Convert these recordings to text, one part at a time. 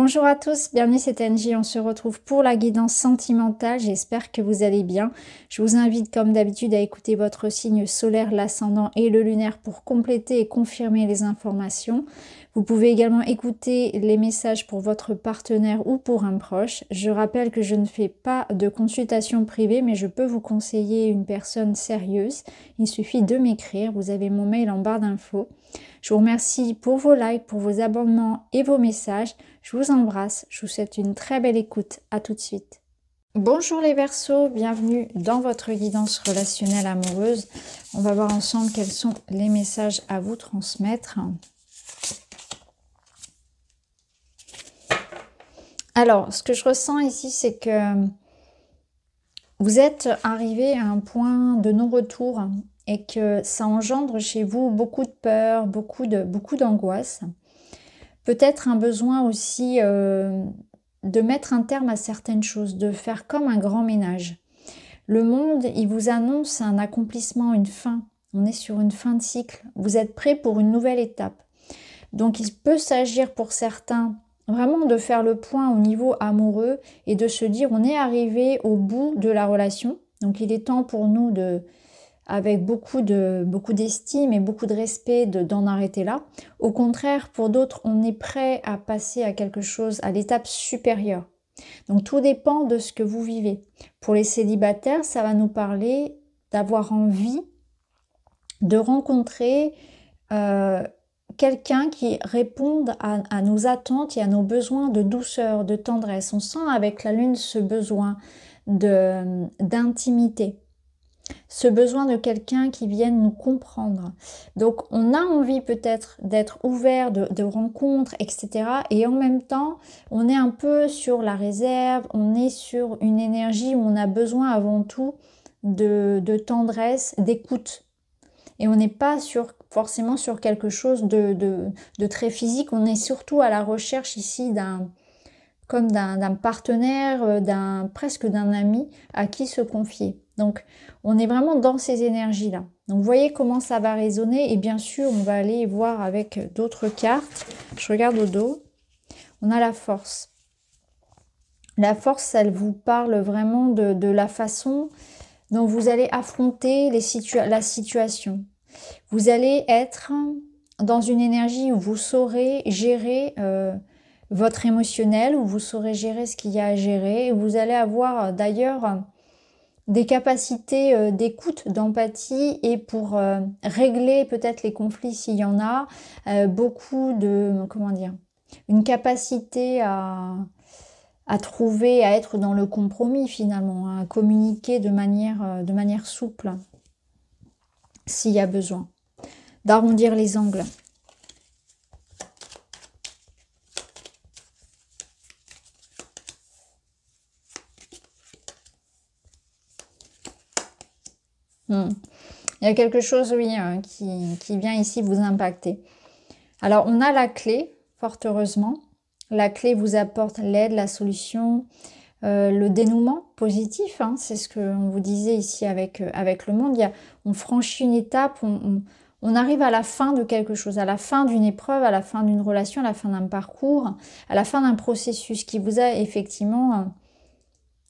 Bonjour à tous, bienvenue, c'est Angie, on se retrouve pour la guidance sentimentale, j'espère que vous allez bien. Je vous invite comme d'habitude à écouter votre signe solaire, l'ascendant et le lunaire pour compléter et confirmer les informations. Vous pouvez également écouter les messages pour votre partenaire ou pour un proche. Je rappelle que je ne fais pas de consultation privée, mais je peux vous conseiller une personne sérieuse. Il suffit de m'écrire, vous avez mon mail en barre d'infos. Je vous remercie pour vos likes, pour vos abonnements et vos messages. Je vous embrasse, je vous souhaite une très belle écoute. À tout de suite. Bonjour les Verseaux, bienvenue dans votre guidance relationnelle amoureuse. On va voir ensemble quels sont les messages à vous transmettre. Alors, ce que je ressens ici, c'est que vous êtes arrivé à un point de non-retour et que ça engendre chez vous beaucoup de peur, beaucoup d'angoisse. Peut-être un besoin aussi de mettre un terme à certaines choses, de faire comme un grand ménage. Le monde, il vous annonce un accomplissement, une fin. On est sur une fin de cycle. Vous êtes prêt pour une nouvelle étape. Donc il peut s'agir pour certains vraiment de faire le point au niveau amoureux et de se dire on est arrivé au bout de la relation. Donc il est temps pour nous avec beaucoup d'estime et beaucoup de respect d'en arrêter là. Au contraire, pour d'autres, on est prêt à passer à quelque chose, à l'étape supérieure. Donc tout dépend de ce que vous vivez. Pour les célibataires, ça va nous parler d'avoir envie de rencontrer quelqu'un qui réponde à nos attentes et à nos besoins de douceur, de tendresse. On sent avec la lune ce besoin d'intimité. Ce besoin de quelqu'un qui vienne nous comprendre. Donc on a envie peut-être d'être ouvert, de rencontres, etc. Et en même temps, on est un peu sur la réserve, on est sur une énergie où on a besoin avant tout de tendresse, d'écoute. Et on n'est pas forcément sur quelque chose de très physique, on est surtout à la recherche ici d'un partenaire, presque d'un ami à qui se confier. Donc, on est vraiment dans ces énergies-là. Donc, vous voyez comment ça va résonner. Et bien sûr, on va aller voir avec d'autres cartes. Je regarde au dos. On a la force. La force, elle vous parle vraiment de la façon dont vous allez affronter la situation. Vous allez être dans une énergie où vous saurez gérer votre émotionnel, où vous saurez gérer ce qu'il y a à gérer. Vous allez avoir d'ailleurs des capacités d'écoute, d'empathie et pour régler peut-être les conflits s'il y en a, une capacité à trouver, à être dans le compromis finalement, à communiquer de manière souple s'il y a besoin, d'arrondir les angles. Il y a quelque chose, oui, qui vient ici vous impacter. Alors, on a la clé, fort heureusement. La clé vous apporte l'aide, la solution, le dénouement positif. C'est ce qu'on vous disait ici avec le monde. On franchit une étape, on arrive à la fin de quelque chose, à la fin d'une épreuve, à la fin d'une relation, à la fin d'un parcours, à la fin d'un processus qui vous a effectivement...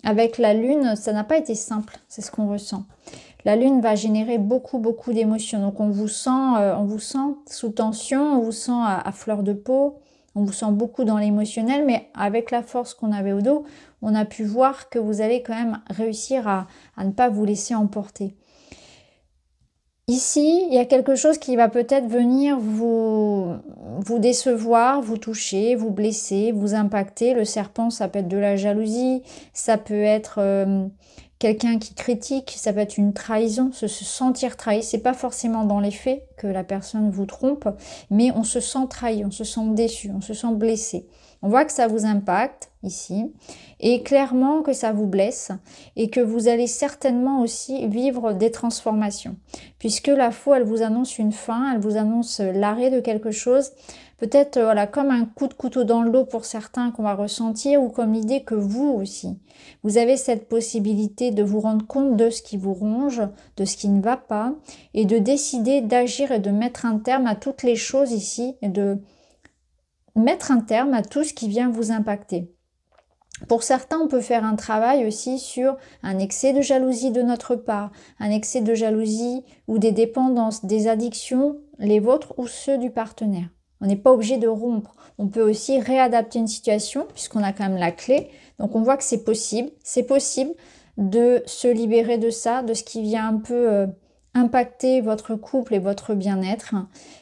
avec la lune, ça n'a pas été simple, c'est ce qu'on ressent. La lune va générer beaucoup d'émotions. Donc on vous sent sous tension, on vous sent à fleur de peau, on vous sent beaucoup dans l'émotionnel, mais avec la force qu'on avait au dos, on a pu voir que vous allez quand même réussir à ne pas vous laisser emporter. Ici, il y a quelque chose qui va peut-être venir vous décevoir, vous toucher, vous blesser, vous impacter. Le serpent, ça peut être de la jalousie, ça peut être quelqu'un qui critique, ça peut être une trahison, se sentir trahi. C'est pas forcément dans les faits que la personne vous trompe, mais on se sent trahi, on se sent déçu, on se sent blessé. On voit que ça vous impacte ici et clairement que ça vous blesse et que vous allez certainement aussi vivre des transformations puisque la faux, elle vous annonce une fin, elle vous annonce l'arrêt de quelque chose, peut-être voilà, comme un coup de couteau dans le dos pour certains qu'on va ressentir ou comme l'idée que vous aussi, vous avez cette possibilité de vous rendre compte de ce qui vous ronge, de ce qui ne va pas et de décider d'agir et de mettre un terme à toutes les choses ici et de mettre un terme à tout ce qui vient vous impacter. Pour certains, on peut faire un travail aussi sur un excès de jalousie de notre part, un excès de jalousie ou des dépendances, des addictions, les vôtres ou ceux du partenaire. On n'est pas obligé de rompre. On peut aussi réadapter une situation puisqu'on a quand même la clé. Donc on voit que c'est possible. C'est possible de se libérer de ça, de ce qui vient un peu impacter votre couple et votre bien-être.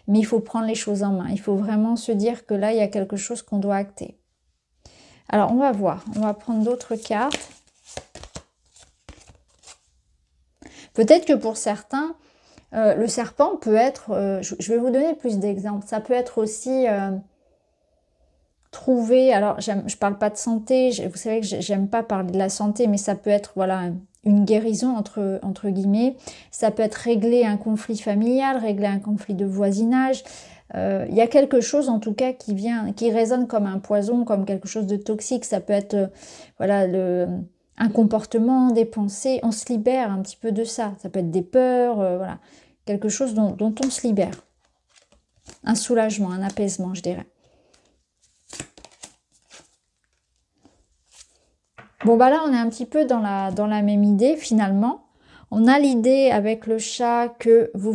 Mais il faut prendre les choses en main. Il faut vraiment se dire que là, il y a quelque chose qu'on doit acter. Alors, on va voir. On va prendre d'autres cartes. Peut-être que pour certains, le serpent peut être... je vais vous donner plus d'exemples. Ça peut être aussi trouver... Alors, je parle pas de santé. Vous savez que j'aime pas parler de la santé, mais ça peut être, voilà, une guérison, entre guillemets. Ça peut être régler un conflit familial, régler un conflit de voisinage. Il y a quelque chose en tout cas qui résonne comme un poison, comme quelque chose de toxique. Ça peut être voilà, un comportement, des pensées. On se libère un petit peu de ça. Ça peut être des peurs, voilà, quelque chose dont on se libère. Un soulagement, un apaisement, je dirais. Bon, bah là, on est un petit peu dans la même idée finalement. On a l'idée avec le chat que vous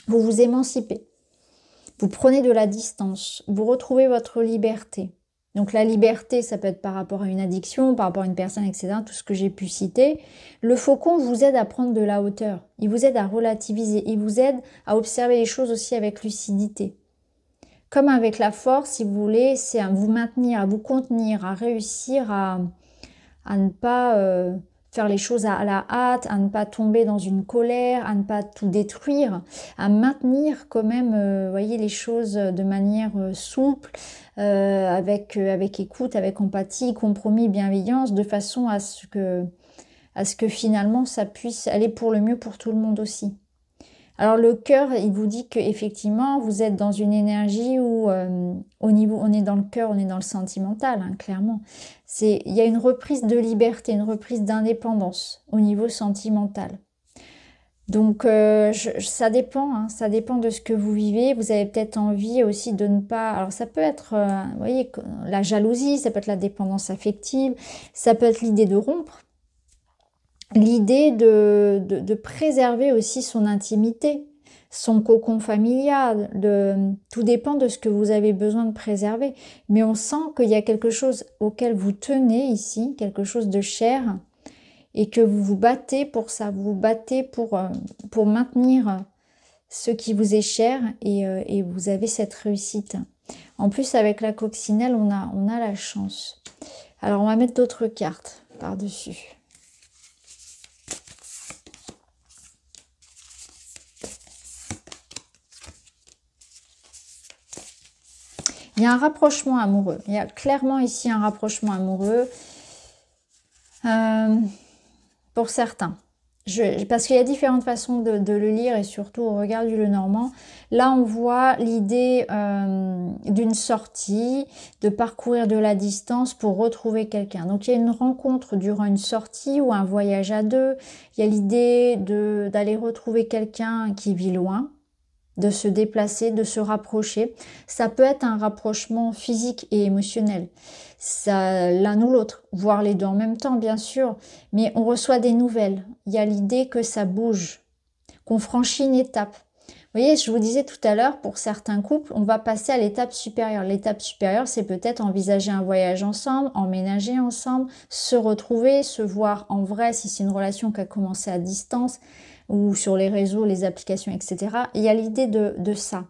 vous émancipez. Vous prenez de la distance, vous retrouvez votre liberté. Donc la liberté, ça peut être par rapport à une addiction, par rapport à une personne, etc. Tout ce que j'ai pu citer. Le faucon vous aide à prendre de la hauteur. Il vous aide à relativiser. Il vous aide à observer les choses aussi avec lucidité. Comme avec la force, si vous voulez, c'est à vous maintenir, à vous contenir, à réussir à ne pas faire les choses à la hâte, à ne pas tomber dans une colère, à ne pas tout détruire, à maintenir quand même, voyez, les choses de manière souple, avec écoute, avec empathie, compromis, bienveillance, de façon à ce que finalement ça puisse aller pour le mieux pour tout le monde aussi. Alors le cœur, il vous dit qu'effectivement, vous êtes dans une énergie où au niveau, on est dans le cœur, on est dans le sentimental, hein, clairement. Il y a une reprise de liberté, une reprise d'indépendance au niveau sentimental. Donc ça dépend, hein, ça dépend de ce que vous vivez. Vous avez peut-être envie aussi de ne pas... Alors ça peut être, vous voyez, la jalousie, ça peut être la dépendance affective, ça peut être l'idée de rompre. L'idée de préserver aussi son intimité, son cocon familial, tout dépend de ce que vous avez besoin de préserver. Mais on sent qu'il y a quelque chose auquel vous tenez ici, quelque chose de cher, et que vous vous battez pour ça, vous vous battez pour maintenir ce qui vous est cher, et vous avez cette réussite. En plus, avec la coccinelle, on a la chance. Alors, on va mettre d'autres cartes par-dessus. Il y a un rapprochement amoureux. Il y a clairement ici un rapprochement amoureux pour certains. Parce qu'il y a différentes façons de le lire et surtout au regard du Lenormand. Là, on voit l'idée d'une sortie, de parcourir de la distance pour retrouver quelqu'un. Donc, il y a une rencontre durant une sortie ou un voyage à deux. Il y a l'idée d'aller retrouver quelqu'un qui vit loin, de se déplacer, de se rapprocher. Ça peut être un rapprochement physique et émotionnel. L'un ou l'autre, voire les deux en même temps, bien sûr. Mais on reçoit des nouvelles. Il y a l'idée que ça bouge, qu'on franchit une étape. Vous voyez, je vous disais tout à l'heure, pour certains couples, on va passer à l'étape supérieure. L'étape supérieure, c'est peut-être envisager un voyage ensemble, emménager ensemble, se retrouver, se voir en vrai si c'est une relation qui a commencé à distance, ou sur les réseaux, les applications, etc. Il y a l'idée de ça.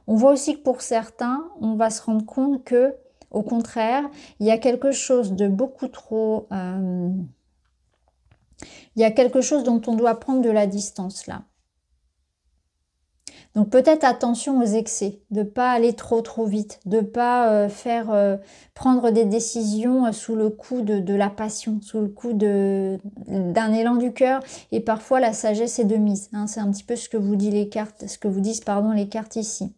On voit aussi que pour certains, on va se rendre compte que, au contraire, il y a quelque chose de beaucoup trop... il y a quelque chose dont on doit prendre de la distance là. Donc peut-être attention aux excès, de ne pas aller trop vite, de ne pas prendre des décisions sous le coup de la passion, sous le coup d'un élan du cœur, et parfois la sagesse est de mise. Hein, c'est un petit peu ce que vous disent les cartes, les cartes ici.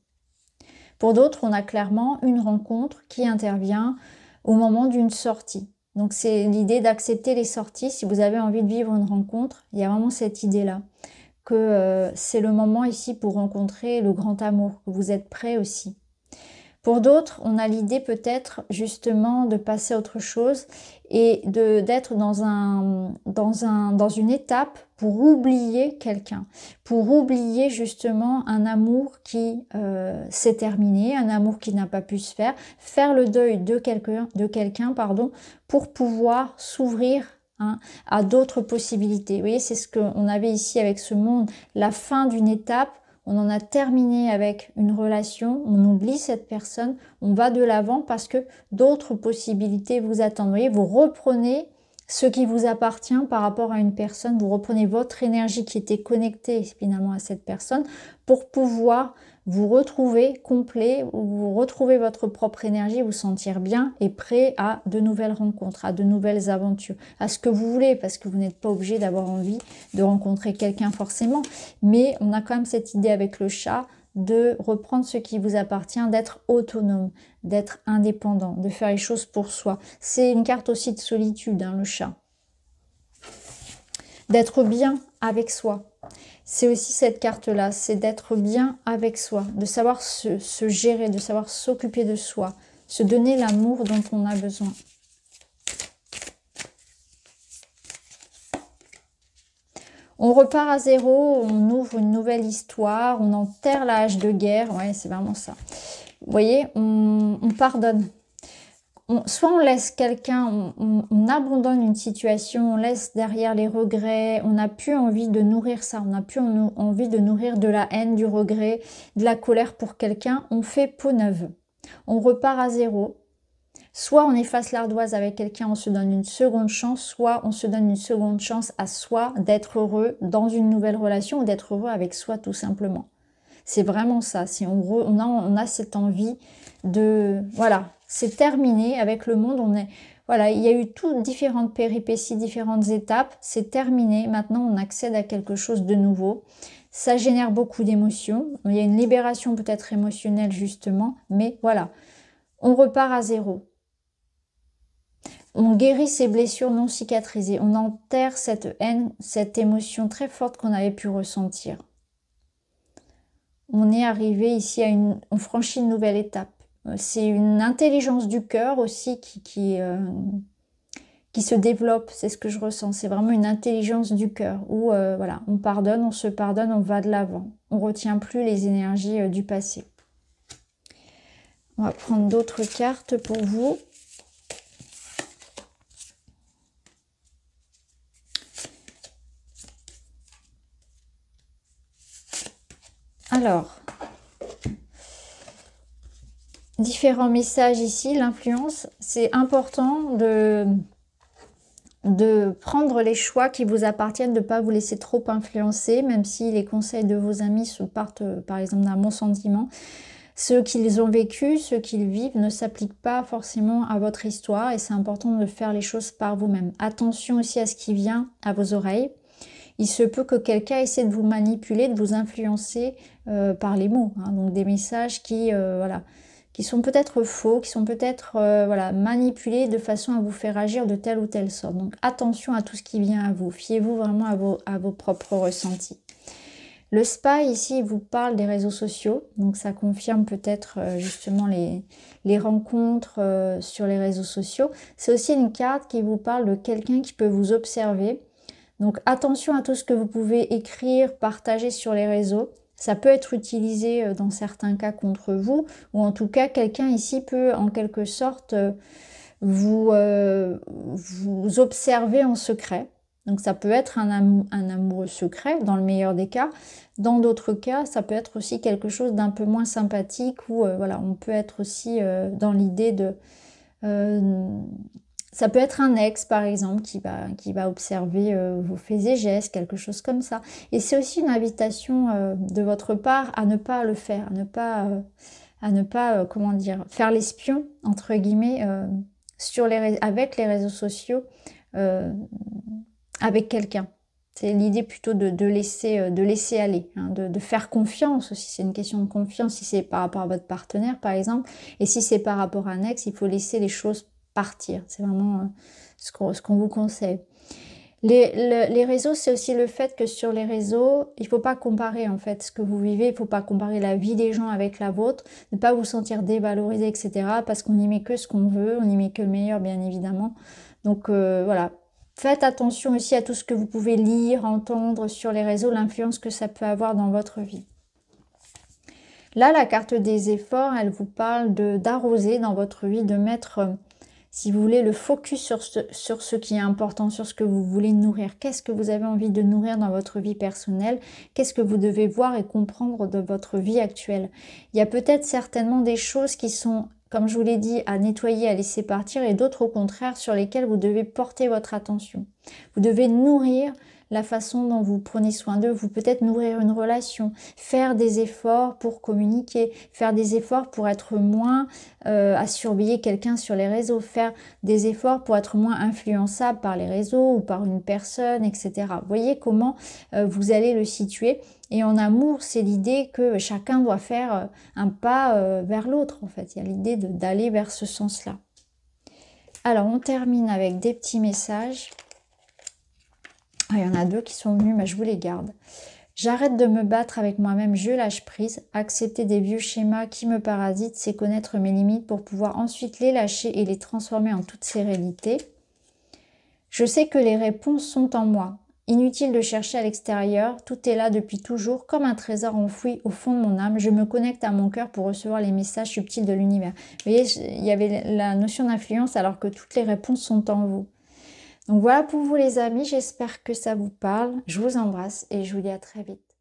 Pour d'autres, on a clairement une rencontre qui intervient au moment d'une sortie. Donc c'est l'idée d'accepter les sorties. Si vous avez envie de vivre une rencontre, il y a vraiment cette idée-là. Que c'est le moment ici pour rencontrer le grand amour, que vous êtes prêt aussi. Pour d'autres, on a l'idée peut-être justement de passer à autre chose et d'être dans une étape pour oublier quelqu'un, pour oublier justement un amour qui s'est terminé, un amour qui n'a pas pu se faire le deuil de quelqu'un, pardon, pour pouvoir s'ouvrir à d'autres possibilités. Vous voyez, c'est ce qu'on avait ici avec ce monde, la fin d'une étape. On en a terminé avec une relation, on oublie cette personne, on va de l'avant parce que d'autres possibilités vous attendent. Vous voyez, vous reprenez ce qui vous appartient par rapport à une personne, vous reprenez votre énergie qui était connectée finalement à cette personne pour pouvoir vous retrouver complet, vous retrouver votre propre énergie, vous sentir bien et prêt à de nouvelles rencontres, à de nouvelles aventures, à ce que vous voulez, parce que vous n'êtes pas obligé d'avoir envie de rencontrer quelqu'un forcément, mais on a quand même cette idée avec le chat de reprendre ce qui vous appartient, d'être autonome, d'être indépendant, de faire les choses pour soi. C'est une carte aussi de solitude, le chat. D'être bien avec soi. C'est aussi cette carte-là, c'est d'être bien avec soi, de savoir se gérer, de savoir s'occuper de soi, se donner l'amour dont on a besoin. On repart à zéro, on ouvre une nouvelle histoire, on enterre la hache de guerre, ouais, c'est vraiment ça. Vous voyez, on pardonne. Soit on laisse quelqu'un, on abandonne une situation, on laisse derrière les regrets, on n'a plus envie de nourrir ça, on n'a plus envie de nourrir de la haine, du regret, de la colère pour quelqu'un, on fait peau neuve. On repart à zéro. Soit on efface l'ardoise avec quelqu'un, on se donne une seconde chance, soit on se donne une seconde chance à soi d'être heureux dans une nouvelle relation ou d'être heureux avec soi tout simplement. C'est vraiment ça, si on a cette envie de... Voilà, c'est terminé avec le monde, voilà, il y a eu toutes différentes péripéties, différentes étapes, c'est terminé, maintenant on accède à quelque chose de nouveau. Ça génère beaucoup d'émotions, il y a une libération peut-être émotionnelle justement, mais voilà, on repart à zéro. On guérit ces blessures non cicatrisées, on enterre cette haine, cette émotion très forte qu'on avait pu ressentir. On est arrivé ici on franchit une nouvelle étape. C'est une intelligence du cœur aussi qui se développe, c'est ce que je ressens. C'est vraiment une intelligence du cœur où voilà, on pardonne, on se pardonne, on va de l'avant. On ne retient plus les énergies du passé. On va prendre d'autres cartes pour vous. Alors, différents messages ici, l'influence, c'est important de prendre les choix qui vous appartiennent, de ne pas vous laisser trop influencer, même si les conseils de vos amis partent par exemple d'un bon sentiment. Ceux qu'ils ont vécu, ceux qu'ils vivent ne s'appliquent pas forcément à votre histoire et c'est important de faire les choses par vous-même. Attention aussi à ce qui vient à vos oreilles. Il se peut que quelqu'un essaie de vous manipuler, de vous influencer par les mots. Donc des messages qui sont peut-être faux, qui sont peut-être manipulés de façon à vous faire agir de telle ou telle sorte. Donc attention à tout ce qui vient à vous. Fiez-vous vraiment à vos propres ressentis. Le spa ici vous parle des réseaux sociaux. Donc ça confirme peut-être justement les rencontres sur les réseaux sociaux. C'est aussi une carte qui vous parle de quelqu'un qui peut vous observer. Donc attention à tout ce que vous pouvez écrire, partager sur les réseaux. Ça peut être utilisé dans certains cas contre vous, ou en tout cas quelqu'un ici peut en quelque sorte vous observer en secret. Donc ça peut être un amoureux secret dans le meilleur des cas. Dans d'autres cas, ça peut être aussi quelque chose d'un peu moins sympathique, où voilà, on peut être aussi dans l'idée de... ça peut être un ex, par exemple, qui va observer vos faits et gestes, quelque chose comme ça. Et c'est aussi une invitation de votre part à ne pas le faire, à ne pas comment dire, faire l'espion, entre guillemets, avec les réseaux sociaux, avec quelqu'un. C'est l'idée plutôt de laisser aller, de faire confiance aussi. C'est une question de confiance si c'est par rapport à votre partenaire, par exemple. Et si c'est par rapport à un ex, il faut laisser les choses partir. C'est vraiment ce qu'on vous conseille. Les réseaux, c'est aussi le fait que sur les réseaux, il ne faut pas comparer en fait ce que vous vivez, il ne faut pas comparer la vie des gens avec la vôtre, ne pas vous sentir dévalorisé, etc. Parce qu'on n'y met que ce qu'on veut, on n'y met que le meilleur, bien évidemment. Donc voilà, faites attention aussi à tout ce que vous pouvez lire, entendre sur les réseaux, l'influence que ça peut avoir dans votre vie. Là, la carte des efforts, elle vous parle d'arroser dans votre vie, de mettre... si vous voulez, le focus sur ce qui est important, sur ce que vous voulez nourrir. Qu'est-ce que vous avez envie de nourrir dans votre vie personnelle? Qu'est-ce que vous devez voir et comprendre de votre vie actuelle? Il y a peut-être certainement des choses qui sont, comme je vous l'ai dit, à nettoyer, à laisser partir, et d'autres au contraire sur lesquelles vous devez porter votre attention. Vous devez nourrir la façon dont vous prenez soin d'eux, vous peut-être nourrir une relation, faire des efforts pour communiquer, faire des efforts pour être moins à surveiller quelqu'un sur les réseaux, faire des efforts pour être moins influençable par les réseaux ou par une personne, etc. Vous voyez comment vous allez le situer. Et en amour, c'est l'idée que chacun doit faire un pas vers l'autre, en fait. Il y a l'idée d'aller vers ce sens-là. Alors, on termine avec des petits messages. Il y en a deux qui sont venus, mais je vous les garde. J'arrête de me battre avec moi-même, je lâche prise. Accepter des vieux schémas qui me parasitent, c'est connaître mes limites pour pouvoir ensuite les lâcher et les transformer en toute sérénité. Je sais que les réponses sont en moi. Inutile de chercher à l'extérieur, tout est là depuis toujours, comme un trésor enfoui au fond de mon âme. Je me connecte à mon cœur pour recevoir les messages subtils de l'univers. Vous voyez, il y avait la notion d'influence alors que toutes les réponses sont en vous. Donc voilà pour vous les amis, j'espère que ça vous parle. Je vous embrasse et je vous dis à très vite.